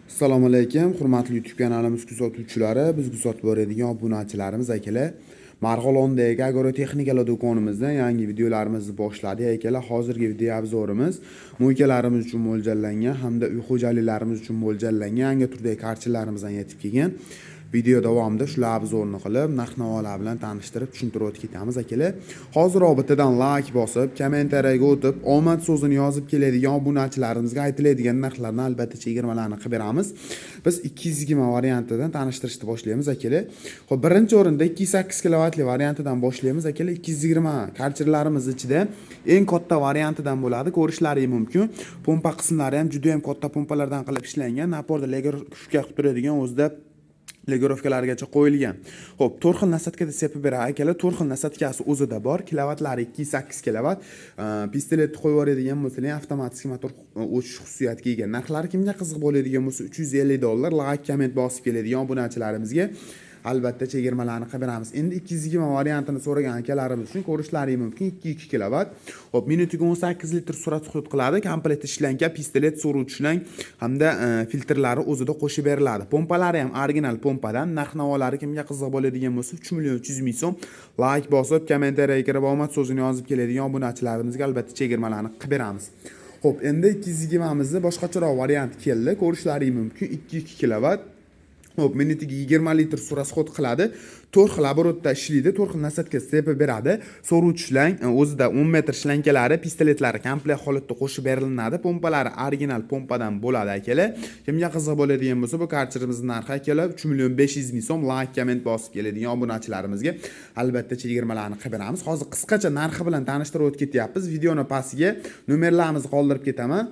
Assalomu alaykum, hurmatli YouTube kanalimiz kuzatuvchilari, biz kuzatib boradigan obunachilarimiz akalar. Marg'ilondagi agrotexnikalar do'konimizdan yangi videolarimizni boshladik akalar. Hozirgi video obzorimiz mo'ykalarimiz uchun mo'ljallangan hamda uy xo'jaliklarimiz uchun mo'ljallangan yangi turdagi karchilarimizdan yetib kelgan. Video davomida shular obzorni qilib, narx-navolar bilan tanishtirib, tushuntirib o'tib ketamiz akalar. Hozir robitadan like bosib, kommentariyaga o'tib, omad so'zini yozib keladigan obunachilarimizga aytiladigan narxlarni albatta chegirmalarni qilib beramiz. Biz 220 variantidan tanishtirishni boshlaymiz akalar. Xo'p, birinchi o'rinda 208 kilovatli variantidan boshlaymiz akalar. 220 karchilarimiz ichida eng katta variantidan bo'ladi. Ko'rishlaringiz mumkin. Pompa qismlari ham juda ham katta pompalardan qilib ishlangan. Naporda legar kuchga qilib turadigan o'zida legirovkalargacha qo'yilgan. Xo'p, 4 xil nasatkada sepib beradi akalar. 4 xil nasatkasi o'zida bor. Kilovatlari 208 kilovat. Pistolet qo'yib yuboradigan bo'lsangiz, avtomatik motor o'chish xususiyatiga ega. Narxlari kimga qiziq bo'ladigan bo'lsa, $350 like komment bosib keladigan obunachilarimizga albatta chegirmalarni qilib beramiz. Endi 220 variantini so'ragan akalarimiz uchun ko'rishlaringiz mumkin 2 kilovat. Xo'p, minutiga 18 litr surat hudud qiladi. Komplekt ishlangan pistolet so'ruvchilang hamda filtrlari o'zida qo'shib beriladi. Pompalari ham original pompadan. Narx-navolari kimga qiziq bo'ladigan bo'lsa 3.300.000 so'm like bosib, kommentariyaga kirib omad so'zini yozib keladigan obunachilarimizga albatta chegirmalarni qilib beramiz. Xo'p, endi 220 mizni boshqacharoq variant keldi. Ko'rishlaringiz mumkin 2 kilovat. Xo'p, minutiga 20 litr surat hudud qiladi. 4 xil оборотda ishlaydi, 4 xil nasatka sepib beradi. So'ruvchi shlang o'zida 10 metr shlankalari, pistoletlari komplekt holatda qo'shib beriladi. Pompalari original pompadan bo'ladi akalar. Kimga qiziq bo'ladigan bo'lsa, bu karchirimizning narxi akalar 3.500.000 so'm like komment bosib keladigan obunachilarimizga albatta chegirmalarni qilib beramiz. Hozir qisqacha narxi bilan tanishtirib o'tib ketyapmiz. Videoni pastiga nomerlarimizni qoldirib ketaman.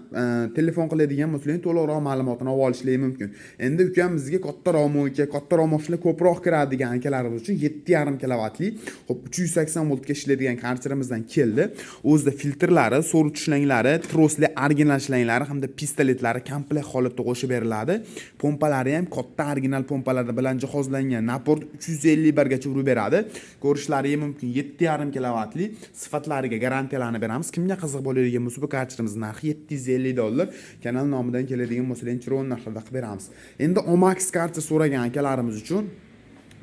Telefon qiladigan bo'lsangiz to'liqroq ma'lumotni olib olishingiz mumkin. Endi ukam bizga kattaroq mo'yka, kattaroq mashina ko'proq kiradigan akalar uchun 7,5 kilovatli, xo'p 380 voltga ishlaydigan karchirimizdan keldi. O'zida filtrlari, so'ruvchi shlanglari, trosli original shlanglari hamda pistoletlari komplekt holatda qo'shib beriladi. Pompalari ham katta original pompalar bilan jihozlangan. Napor 350 gacha urib beradi. Ko'rishlaringiz mumkin 7,5 kilovatli, sifatlariga garantiyalarni beramiz. Kimga qiziq bo'ladigan bo'lsa, bu karchirimizning narxi $750. Kanal nomidan keladigan bo'lsa, chiroyli narxlarda qilib beramiz. Endi Omax karcha so'ragan akalarimiz uchun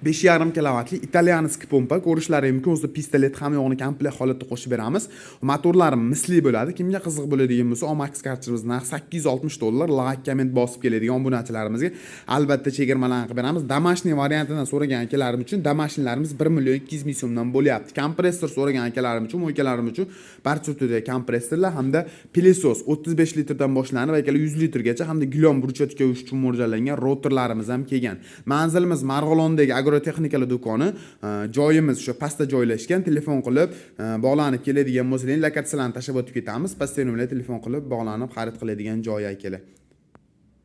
5,5 kilovatli italyanskiy pompa ko'rishlaringiz mumkin. O'zida pistolet ham yo'g'ini komplekt holatda qo'shib beramiz. Motorlari misli bo'ladi. Kimga qiziq bo'ladigan bo'lsa, Omax karchimiz narxi $860. Like komment bosib keladigan obunachilarimizga albatta chegirmalarni qilib beramiz. Damashniy variantidan so'ragan akalarim uchun damashnilarimiz 1.200.000 so'mdan bo'lyapti. Kompressor so'ragan akalarim uchun, mo'ykalarim uchun barcha turdagi kompressorlar hamda pilesos 35 litrdan boshlanib va 100 litrgacha hamda gilon burchatka yuvish uchun mo'ljallangan rotorlarimiz ham kelgan. Manzilimiz Marg'ilondagi agrotexnikalar do'koni. Joyimiz shu pastda joylashgan. Telefon qilib bog'lanib keladigan bo'lsangiz, lokatsiyalarni tashab o'tib ketamiz. Pastda nomerga telefon qilib bog'lanib xarid qiladigan joy akalar.